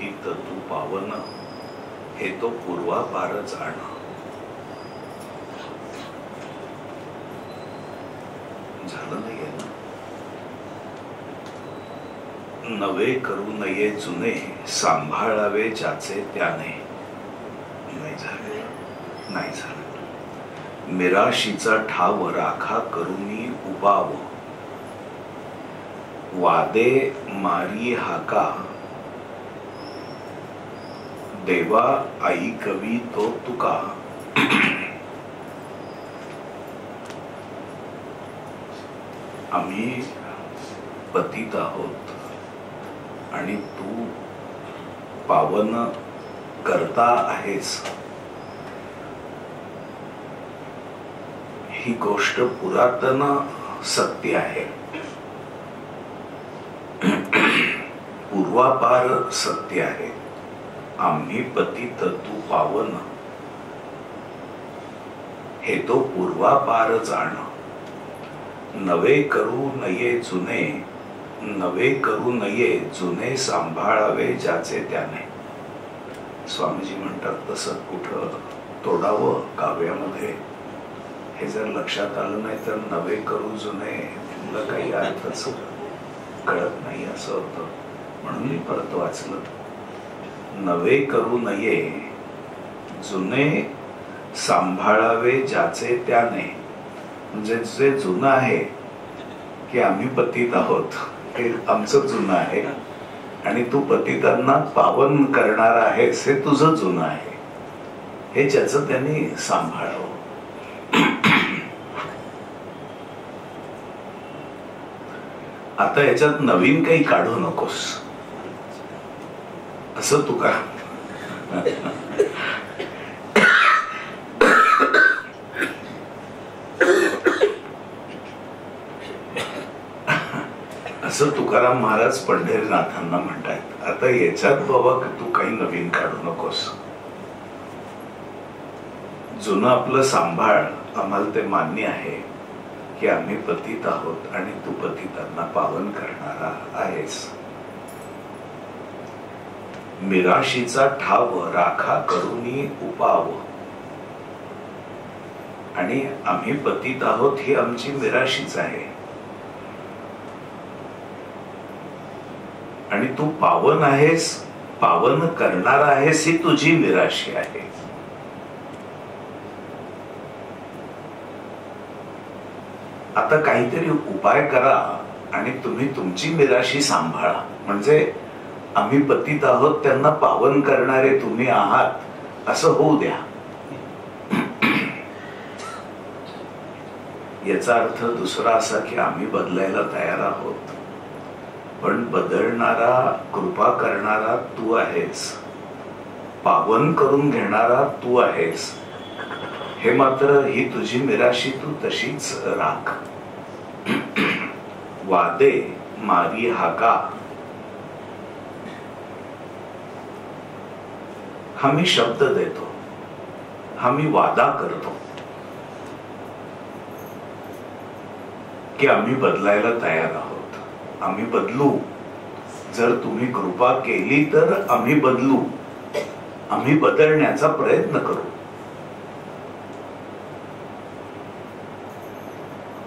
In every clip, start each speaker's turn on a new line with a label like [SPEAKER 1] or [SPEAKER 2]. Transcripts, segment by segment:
[SPEAKER 1] पतित तू पावन, हे तो पूर्वापार जाण. झालं नाहीये ना. नवे करू नये जुने, सांभाळावे ज्याचे त्याने. नाही झालं, नाही झालं. मिराशीचा ठाव राखा करूनी उबाव, वादे मारी हाका, देवा आई कवी तो तुका. आम्ही पतित आहोत आणि तू पावन करता आहेस. ही गोष्ट पुरातन सत्य आहे, पूर्वापार सत्य आहे. आम्ही पतित तू पावन, हे तो पूर्वापार जाण. नवे करू नये जुने, नवे करू नये जुने, सांभाळावे ज्याचे त्याने. स्वामीजी म्हणतात तसं कुठं तोडावं काव्यामध्ये. हे जर लक्षात आलं नाही तर नवे करू जुने तुला काही अर्थच कळत नाही असं होतं. म्हणून मी परत वाचलं. नवे करू नये जुने, सांभाळावे ज्याचे त्याने. म्हणजे जे जुनं आहे की आम्ही पतित आहोत, हे आमचं जुनं आहे, आणि तू पतितांना पावन करणार आहेस हे तुझं जुनं आहे. हे ज्याचं त्यांनी सांभाळावं. आता याच्यात नवीन काही काढू नकोस असं तुका. असं तुकाराम महाराज पंढरीनाथांना म्हणतात. आता याच्यात बाबा तू काही नवीन काढू नकोस. जुनं आपलं सांभाळ. आम्हाला ते मान्य आहे की आम्ही पतित आहोत आणि तू पतितांना पावन करणारा आहेस. मिराशीचा ठाव राखा करूनी उपाव, आणि आम्ही पतित आहोत ही आमची मिराशीच आहे. आणि तू पावन आहेस, पावन करणार आहेस ही तुझी मिराशी आहे. आता काहीतरी उपाय करा आणि तुम्ही तुमची मिराशी सांभाळा. म्हणजे आम्ही पतित आहोत त्यांना पावन करणारे तुम्ही आहात असं होऊ द्या. याचा अर्थ दुसरा असा की आम्ही बदलायला तयार आहोत, पण बदलणारा, कृपा करणारा तू आहेस, पावन करून घेणारा तू आहेस. हे मात्र ही तुझी मिराशी तू तशीच राख. वादे मारी हाका, हा मी शब्द देतो, हा मी वादा करतो की आम्ही बदलायला तयार आहोत. आम्ही बदलू. जर तुम्ही कृपा केली तर आम्ही बदलू. आम्ही बदलण्याचा प्रयत्न करू.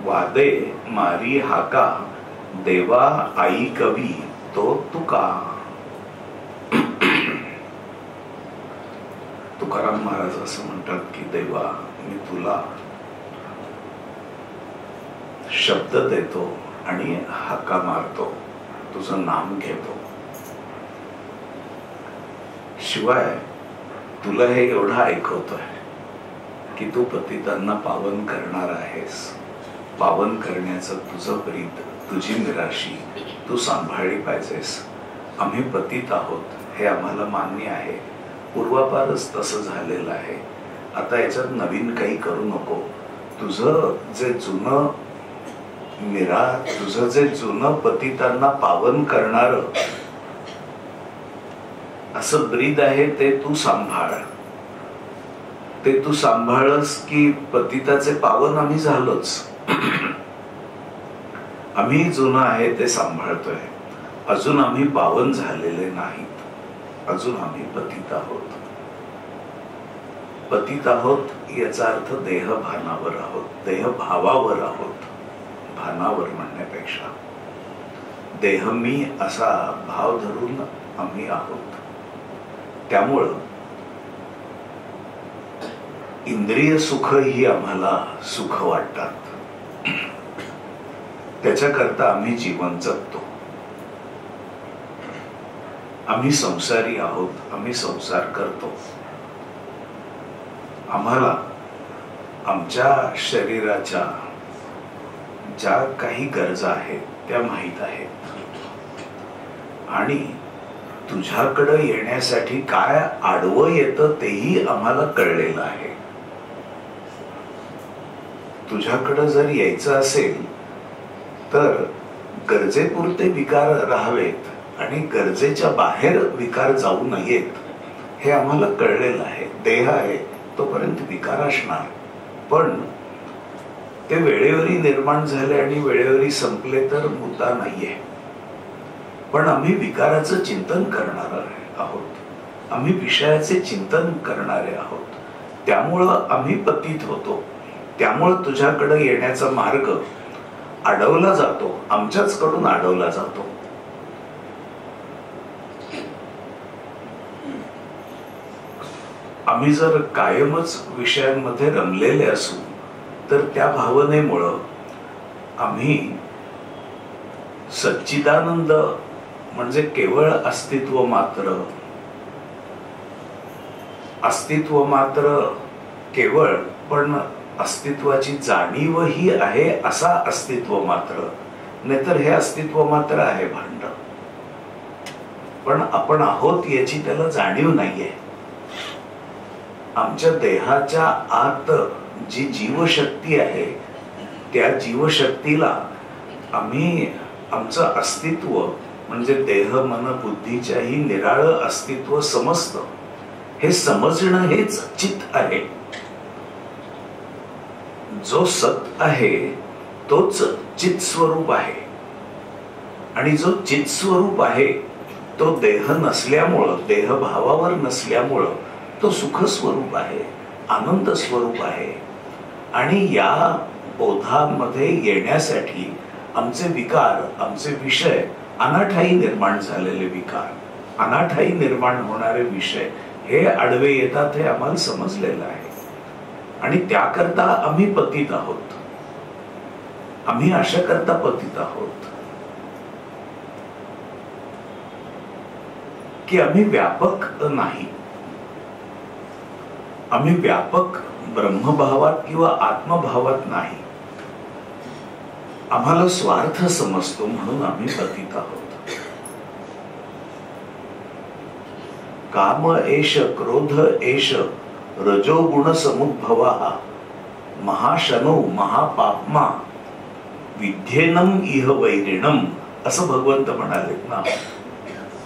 [SPEAKER 1] वादे मारी हाका, देवा आई कवी तो तुका. तुकाराम महाराज असं म्हणतात की देवा, मी तुला शब्द देतो आणि हाका मारतो, तुझं नाम घेतो. शिवाय तुला हे एवढं ऐकवतोय की तू पतितांना पावन करणार आहेस. पावन करण्याचं तुझं प्रीत, तुझी मिराशी तू सांभाळली पाहिजेस. आम्ही पतित आहोत हे आम्हाला मान्य आहे, पूर्वापारच तसं झालेलं आहे. आता याच्यात नवीन काही करू नको. तुझं जे जुनं तुझं जे जुनं पतितांना पावन करणार असं ब्रीद आहे ते तू सांभाळ. ते तू सांभाळस की पतिताचे पावन आम्ही झालोच. आम्ही जुनं आहे ते सांभाळतोय, अजून आम्ही पावन झालेले नाहीत. अजून आम्ही पतित आहोत. पतित आहोत याचा अर्थ देहभानावर आहोत, देहभावावर आहोत. भानावर म्हणण्यापेक्षा देह मी असा भाव धरून आम्ही आहोत. त्यामुळं इंद्रिय सुख ही आम्हाला सुख वाटतात. त्याच्याकरता आम्ही जीवन जगतो. आम्ही संसारी आहोत, आम्ही संसार करतो. आम्हाला आमच्या शरीराच्या ज्या काही गरजा आहेत त्या माहीत आहेत आणि तुझ्याकडे येण्यासाठी काय आडवं येतं तेही आम्हाला कळलेलं आहे. तुझ्याकडे जर यायचं असेल तर गरजेपुरते विकार राहावेत आणि गरजेच्या बाहेर विकार जाऊ नयेत हे आम्हाला कळलेलं आहे. देह आहे तोपर्यंत विकार असणार, पण ते वेळेवरी निर्माण झाले आणि वेळेवरी संपले तर मुद्दा नाहीये. पण आम्ही विकाराचं चिंतन करणारे आहोत, आम्ही विषयाचे चिंतन करणारे आहोत. त्यामुळं आम्ही पतित होतो. त्यामुळं तुझ्याकडे येण्याचा मार्ग अडवला जातो, आमच्याच कडून अडवला जातो. आम्ही जर कायमच विषयांमध्ये रमलेले असू तर त्या भावनेमुळं आम्ही सच्चिदानंद म्हणजे केवळ अस्तित्व मात्र, अस्तित्व मात्र केवळ पण अस्तित्वाची जाणीवही आहे असा अस्तित्व मात्र, नाहीतर हे अस्तित्व मात्र आहे भांड. पण आपण आहोत याची त्याला जाणीव नाहीये. आमच्या देहाच्या आत जी जीवशक्ती आहे त्या जीवशक्तीला आम्ही आमचं अस्तित्व म्हणजे देह मन बुद्धीच्याही निराळं अस्तित्व समजतं. हे समजणं हेच चित आहे. जो सत आहे तोच चित स्वरूप आहे आणि जो चित स्वरूप आहे तो देह नसल्यामुळं, देहभावावर नसल्यामुळं तो सुख स्वरूप आहे, आनंद स्वरूप आहे. आणि या बोधामध्ये येण्यासाठी आमचे विकार, आमचे विषय, अनाठाई निर्माण झालेले विकार, अनाठाई निर्माण होणारे विषय हे आडवे येतात हे आम्हाला समजलेलं आहे. आणि त्याकरता आम्ही पतित आहोत. आम्ही अशा करता पतित आहोत की आम्ही व्यापक नाही. आम्ही व्यापक ब्रह्मभावात किंवा आत्मभावात नाही. आम्हाला स्वार्थ समजतो म्हणून आम्ही पतित आहोत. काम एष क्रोध एष रजोगुण समुद्भवा महाशनो महापाप्मा विद्येनम इह वैरिणम असं भगवंत म्हणाले ना.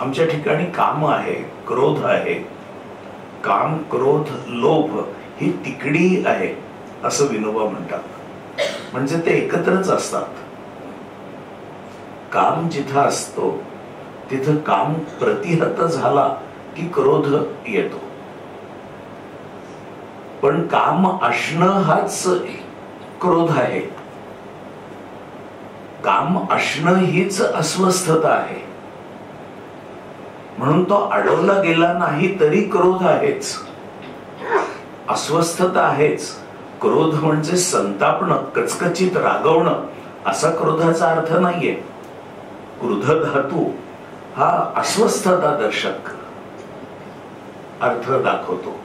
[SPEAKER 1] आमच्या ठिकाणी काम आहे, क्रोध आहे. काम क्रोध लोभ ही तिकडी आहे असं विनोबा म्हणतात. म्हणजे ते एकत्रच असतात. काम जिथं असतो तिथं काम प्रतिहत झाला की क्रोध येतो. पण काम असणं हाच क्रोध आहे. काम असणं हीच अस्वस्थता आहे. म्हणून तो अडवला गेला नाही तरी क्रोध आहेच, अस्वस्थता आहेच. क्रोध म्हणजे संतापणं, कचकचित रागवणं असा क्रोधाचा अर्थ नाहीये. क्रोध धातू हा अस्वस्थता दर्शक अर्थ दाखवतो.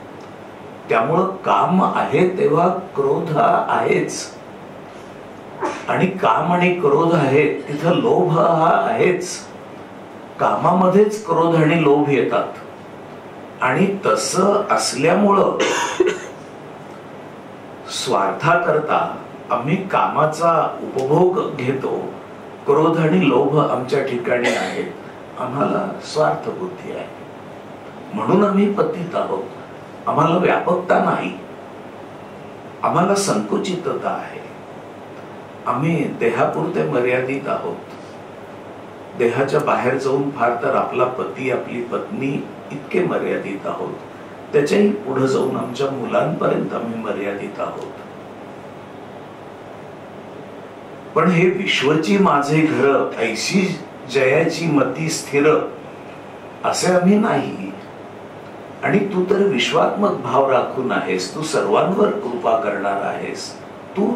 [SPEAKER 1] त्यामुळं काम आहे तेव्हा क्रोध हा आहेच. आणि काम आणि क्रोध आहे तिथं लोभ हा आहेच. कामामध्येच क्रोध आणि लोभ येतात. आणि तसं असल्यामुळं स्वार्थाकरता आम्ही कामाचा उपभोग घेतो. क्रोध आणि लोभ आमच्या ठिकाणी आहेत. आम्हाला स्वार्थ बुद्धी आहे म्हणून आम्ही पतित आहोत. आम्हाला व्यापकता नाही, आम्हाला संकुचितता आहे. आम्ही देहापुरते मर्यादित आहोत. देहाच्या बाहेर जाऊन फार तर आपला पती आपली पत्नी इतके मर्यादित आहोत. त्याच्याही पुढे जाऊन आमच्या मुलांपर्यंत आम्ही मर्यादित आहोत. पण हे विश्वची माझे घर ऐशी जयाची मती स्थिर असे आम्ही नाही. आणि तू तर विश्वात्मक भाव राखून आहेस. तू सर्वांवर कृपा करणार आहेस. तू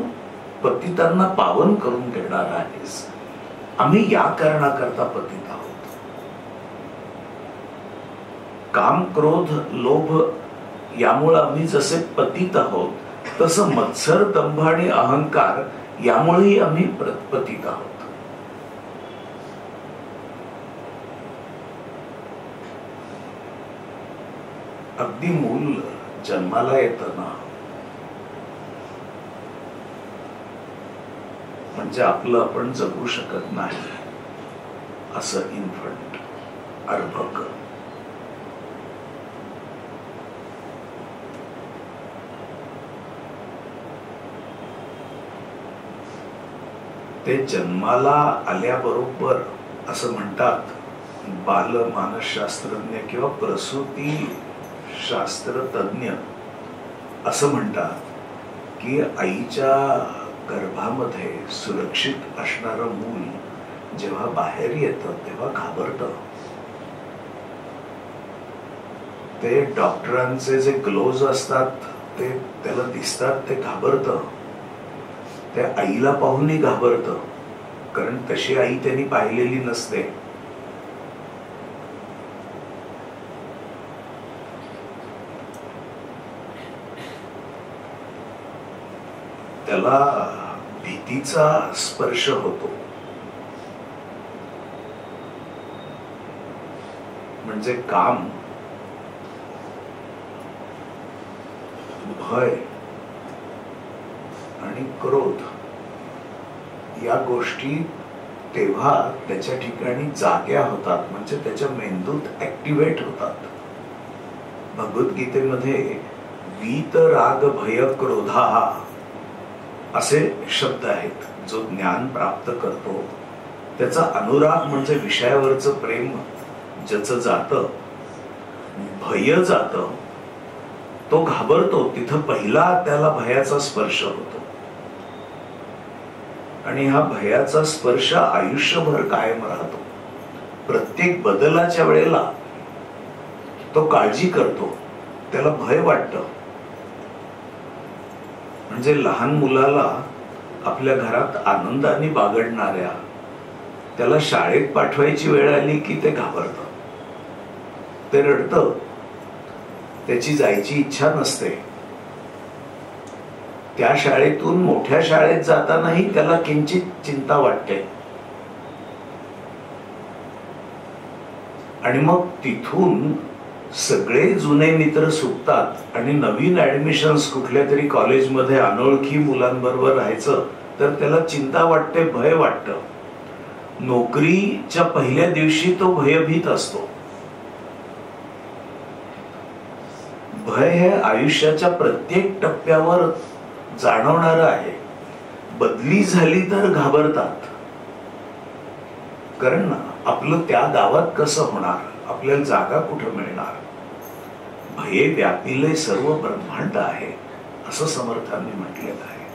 [SPEAKER 1] पतितांना पावन करून घेणार आहेस. आम्ही या कारणाकरता पतित आहोत. काम क्रोध लोभ यामुळे आम्ही जसे पतित आहोत, तसं मत्सर दंभ आणि अहंकार यामुळेही आम्ही पतित आहोत. अगदी मूल जन्माला येतं ना, म्हणजे आपलं आपण जगू शकत नाही असं इन्फंट, अर्भक. ते जन्माला आल्याबरोबर असं म्हणतात बाल मानसशास्त्रज्ञ किंवा प्रसूती शास्त्र तज्ञ असं म्हणतात की आईच्या गर्भामध्ये सुरक्षित असणारं मूल जेव्हा बाहेर येतं तेव्हा घाबरतं. ते डॉक्टरांचे जे ग्लोव्ज असतात ते त्याला दिसतात, ते घाबरतं. त्या आईला पाहूनही घाबरतं, कारण तशी आई त्यांनी पाहिलेली नसते. त्याला भीतीचा स्पर्श होतो. म्हणजे काम, भय आणि क्रोध या गोष्टी तेव्हा त्याच्या ठिकाणी जाग्या होतात, म्हणजे त्याच्या मेंदूत ऍक्टिव्हेट होतात. भगवद्गीतेमध्ये वीत राग भय क्रोधा असे शब्द आहेत. जो ज्ञान प्राप्त करतो त्याचा अनुराग म्हणजे विषयावरचं प्रेम ज्याचं जातं, भय जातं, तो घाबरतो. तिथं पहिला त्याला भयाचा स्पर्श होतो. आणि हा भयाचा स्पर्श आयुष्यभर कायम राहतो. प्रत्येक बदलाच्या वेळेला तो काळजी करतो, त्याला भय वाटतं. म्हणजे लहान मुलाला आपल्या घरात आनंदाने बागडणाऱ्या त्याला शाळेत पाठवायची वेळ आली की ते घाबरतं, ते रडतं, त्याची जायची इच्छा नसते. त्या शाळेतून मोठ्या शाळेत जातानाही त्याला किंचित चिंता वाटते. आणि मग तिथून सगळे जुने मित्र सुटतात आणि नवीन ऍडमिशन्स कुठल्या तरी कॉलेजमध्ये अनोळखी मुलांबरोबर राहायचं, तर त्याला चिंता वाटते, भय वाटतं. नोकरीच्या पहिल्या दिवशी तो भयभीत असतो. भय हे आयुष्याच्या प्रत्येक टप्प्यावर जाणवणारं आहे. बदली झाली तर घाबरतात, कारण आपलं त्या गावात कसं होणार, आपल्याला जागा कुठं मिळणार. भये व्यापिले सर्व ब्रह्मांड आहे असं समर्थांनी म्हटलेलं आहे.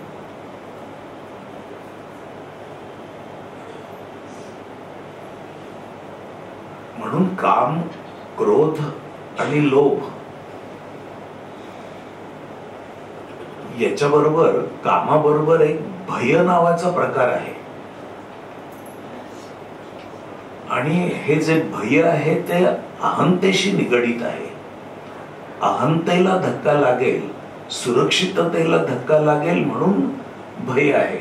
[SPEAKER 1] म्हणून काम, क्रोध आणि लोभ याच्याबरोबर कामाबरोबर एक भय नावाचा प्रकार आहे. आणि हे जे भय आहे ते अहंतेशी निगडीत आहे. अहंतेला धक्का लागेल, सुरक्षिततेला धक्का लागेल म्हणून भय आहे.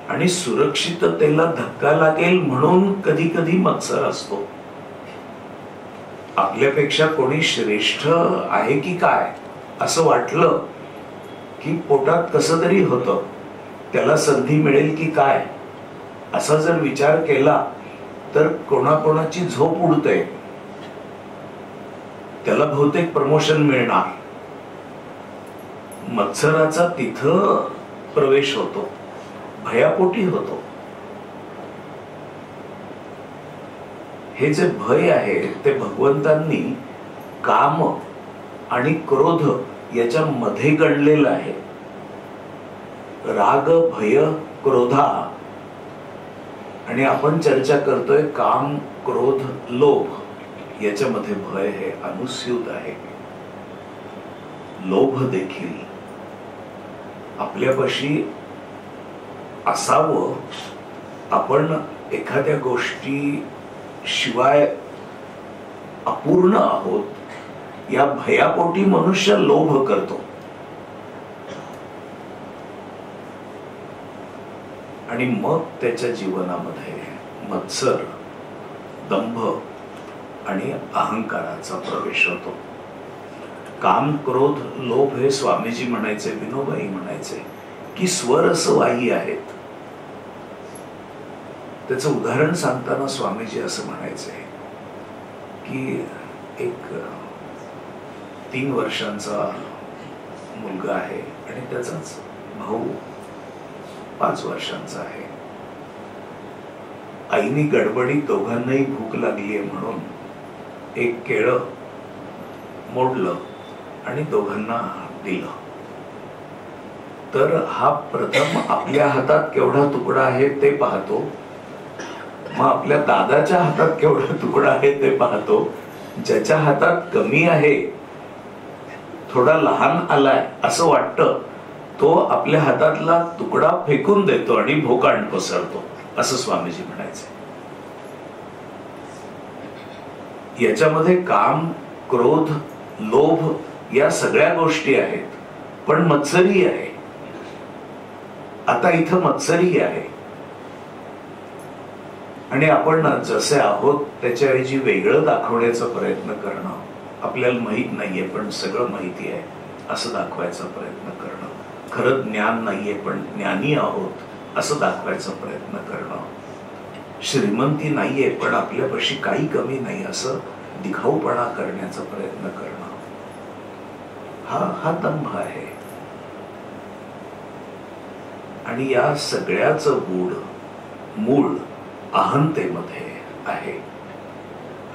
[SPEAKER 1] आणि सुरक्षिततेला धक्का लागेल म्हणून कधी कधी मत्सर असतो. आपल्यापेक्षा कोणी श्रेष्ठ आहे की काय असं वाटलं की पोटात कसं तरी होतं, त्याला संधी मिळेल की काय असा जर विचार केला तर कोणाकोणाची झोप उडते. त्याला बहुतेक प्रमोशन मिळणार. मत्सराचा तिथं प्रवेश होतो, भयापोटी होतो. हे जे भय आहे ते भगवंतांनी काम आणि क्रोध याच्या मध्ये गणलेलं आहे. राग भय क्रोधा, आणि आपण चर्चा करतोय काम क्रोध लोभ याच्यामध्ये भय हे अनुस्यूत आहे. लोभ देखील आपल्यापाशी असावं, आपण एखाद्या गोष्टी शिवाय अपूर्ण आहोत या भयापोटी मनुष्य लोभ करतो. आणि मग त्याच्या जीवनामध्ये मत्सर, दंभ आणि अहंकाराचा प्रवेश होतो. काम क्रोध लोभ हे स्वामीजी म्हणायचे, विनोबाई म्हणायचे की स्वरसवाही आहेत. त्याचं उदाहरण सांगताना स्वामीजी असं म्हणायचे की एक 3 वर्षांचा मुलगा आहे आणि त्याचाच भाऊ 5 वर्षांचा आहे. आईनी गडबडीत दोघांनाही भूक लागली आहे म्हणून एक केळं मोडलं आणि दोघांना दिलं. तर हा प्रथम आपल्या हातात केवढा तुकडा आहे ते पाहतो, मग आपल्या दादाच्या हातात केवढा तुकडा आहे ते पाहतो. ज्याच्या हातात कमी आहे, थोडा लहान आलाय असं वाटतं, तो आपल्या हातातला तुकडा फेकून देतो आणि भोकांड पसरतो, असं स्वामीजी म्हणायचे. याच्यामध्ये काम क्रोध लोभ या सगळ्या गोष्टी आहेत, पण मत्सरी आहे. आता इथं मत्सरी आहे आणि आपण जसे आहोत त्याच्याऐवजी वेगळं दाखवण्याचा प्रयत्न करणं. आपल्याला माहित नाहीये पण सगळं माहिती आहे असं दाखवायचा प्रयत्न करणं. खरं ज्ञान नाहीये पण ज्ञानी आहोत असं दाखवायचा प्रयत्न करणं. श्रीमंती नाहीये पण आपल्यापाशी काही कमी नाही असं दिखाऊपणा करण्याचा प्रयत्न करणं, हा दंभ आहे. आणि या सगळ्याचं मूळ अहंतेमध्ये आहे.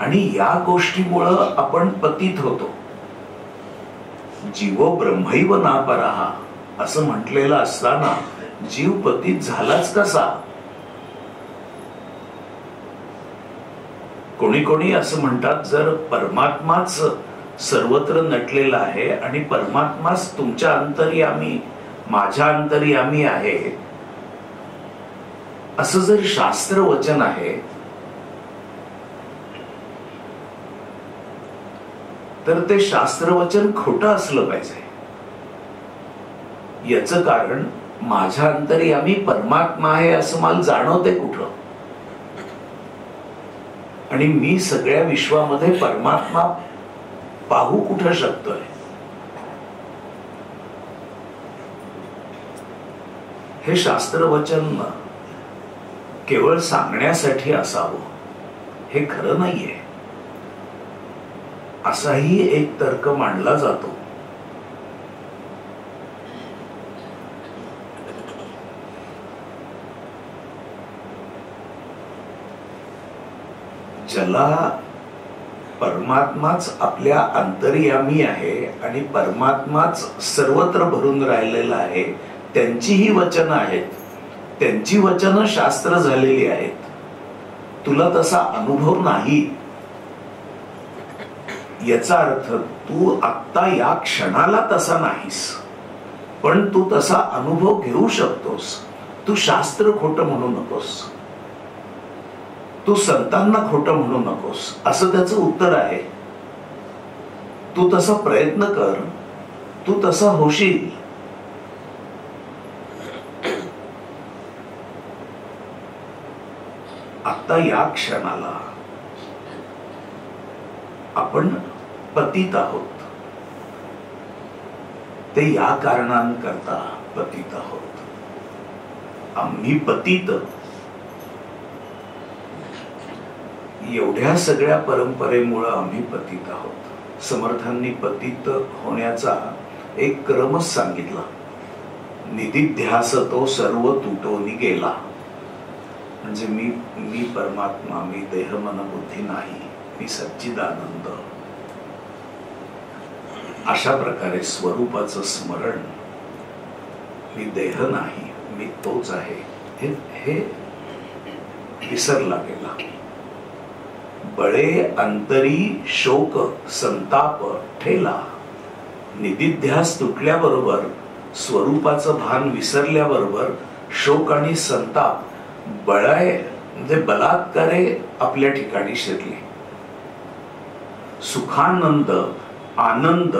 [SPEAKER 1] आणि या गोष्टीमुळं आपण पतित होतो. जीवो ब्रह्मैव नापराहा असं म्हटलेलं असताना जीव पतित झालाच कसा? कोणी कोणी असं म्हणतात, जर परमात्माच सर्वत्र नटलेला आहे आणि परमात्माच तुमच्या अंतर्यामी माझ्या अंतर्यामी आहे असं जर शास्त्र वचन आहे, तर ते शास्त्रवचन खोटं असलं पाहिजे. याचं कारण माझ्या अंतर्यामी परमात्मा आहे असं मला जाणवते कुठं, आणि मी सगळ्या विश्वामध्ये परमात्मा पाहू कुठं शकतोय? हे शास्त्रवचन केवळ सांगण्यासाठी असावं हे खरं नाहीये, असाही एक तर्क मांडला जातो. ज्याला परमात्माच आपल्या अंतर्यामी आहे आणि परमात्माच सर्वत्र भरून राहिलेला आहे, त्यांची ही वचनं आहेत, त्यांची वचनं शास्त्र झालेली आहेत. तुला तसा अनुभव नाही याचा अर्थ तू आत्ता या क्षणाला तसा नाहीस, पण तू तसा अनुभव घेऊ शकतोस. तू शास्त्र खोटं म्हणू नकोस, तू संतांना खोटं म्हणू नकोस, असं त्याचं उत्तर आहे. तू तसा प्रयत्न कर, तू तसा होशील. आता या क्षणाला आपण पतित आहोत. ते या कारणांकरता पतित आहोत. आम्ही पतित एवढ्या सगळ्या परंपरेमुळे आम्ही पतित आहोत. समर्थांनी पतित होण्याचा एक क्रमच सांगितला. निदिध्यास तो सर्व तुटोनी गेला. म्हणजे मी परमात्मा, मी देह मन बुद्धी नाही, मी सच्चिदानंद, अशा प्रकारे स्वरूपाचं स्मरण, मी देह नाही, मी तोच आहे, हे विसरला गेला. बळे अंतरी शोक संताप ठेला. निदिध्यास तुटल्याबरोबर, स्वरूपाचं भान विसरल्याबरोबर शोक आणि संताप बळाय म्हणजे बलात्कारे आपल्या ठिकाणी शिरले. सुखानंद आनंद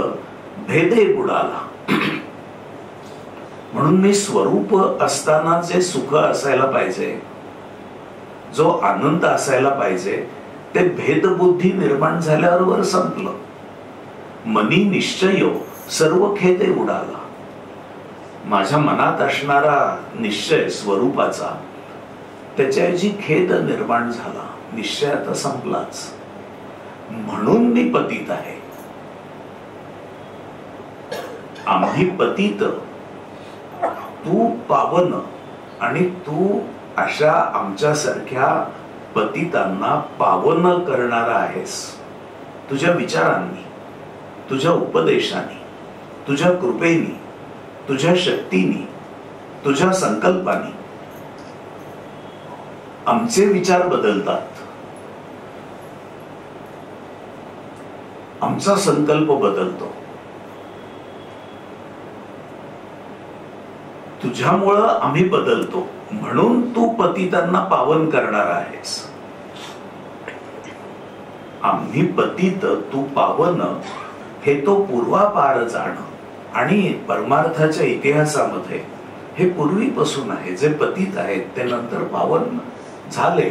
[SPEAKER 1] भेदे बुडाला. म्हणून मी स्वरूप असताना जे सुख असायला पाहिजे, जो आनंद असायला पाहिजे, ते भेदबुद्धी निर्माण झाल्यावर संपलं. मनी निश्चय सर्व खेदे उडाला. माझ्या मनात असणारा निश्चय स्वरूपाचा, त्याच्याऐवजी खेद निर्माण झाला. निश्चय आता संपलाच. म्हणून मी पतित आहे. आम्ही पतित, तू पावन, आणि तू अशा आमच्यासारख्या पतितांना पावन करणारा आहेस. तुझ्या विचारांनी, तुझ्या उपदेशाने, तुझ्या कृपेनी, तुझ्या शक्तीनी, तुझ्या संकल्पानी आमचे विचार बदलतात, आमचा संकल्प बदलतो. तुझ्यामुळं आम्ही बदलतो. म्हणून तू पतितांना पावन करणार आहेस. आम्ही पतित, तू पावन, हे तो पूर्वापार जाण. आणि परमार्थाच्या इतिहासामध्ये हे पूर्वीपासून आहे. जे पतित आहेत ते नंतर पावन झाले.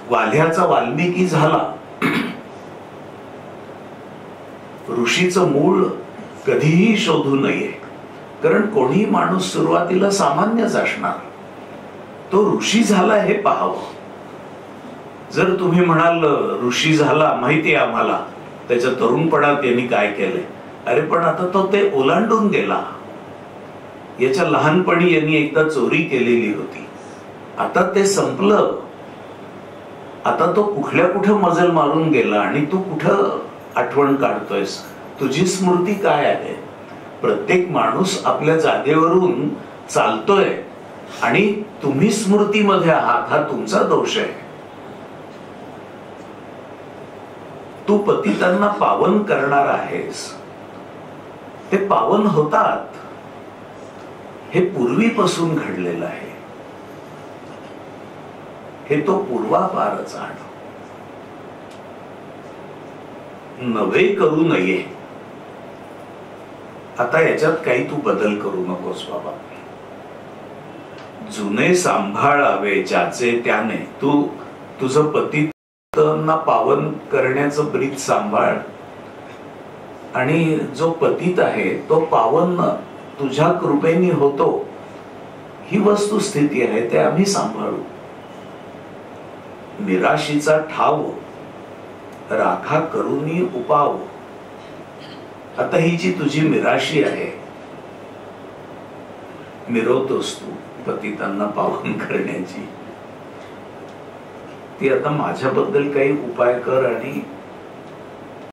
[SPEAKER 1] वाल्ह्याचा वाल्मिकी झाला. ऋषीचं मूळ कधीही शोधू नये, कारण कोणी माणूस सुरुवातीला सामान्यच असणार. तो ऋषी झाला हे पाहावं. जर तुम्ही म्हणाल ऋषी झाला माहिती आहे आम्हाला, त्याच्या तरुणपणात त्यांनी काय केलंय, अरे पण आता तो ते ओलांडून गेला. याच्या लहानपणी यांनी एकदा चोरी केलेली होती, आता ते संपलं. आता तो कुठल्या कुठं मजल मारून गेला आणि तू कुठं आठवण काढतोयस. तुझी स्मृती काय आहे. प्रत्येक माणूस आपल्या जागेवरून चालतोय आणि तुम्ही स्मृतीमध्ये आहात, हा तुमचा दोष आहे. तू पतितांना पावन करणार आहेस. ते पावन होतात, हे पूर्वीपासून घडलेलं आहे. हे तो पूर्वापार जाण. नवे करू नये. आता याच्यात काही तू बदल करू नकोस बाबा. जुने सांभाळावे ज्याचे त्याने. तू तुझं पतितांना पावन करण्याचं ब्रीद सांभाळ, आणि जो पतित आहे तो पावन तुझ्या कृपेने होतो, ही वस्तुस्थिती आहे. ते आम्ही सांभाळू. निराशीचा ठाव राखा करूनी उपाव. आता ही जी तुझी निराशी आहे, मिरवतोस तू पतितांना पावन करण्याची, ती आता माझ्याबद्दल काही उपाय कर आणि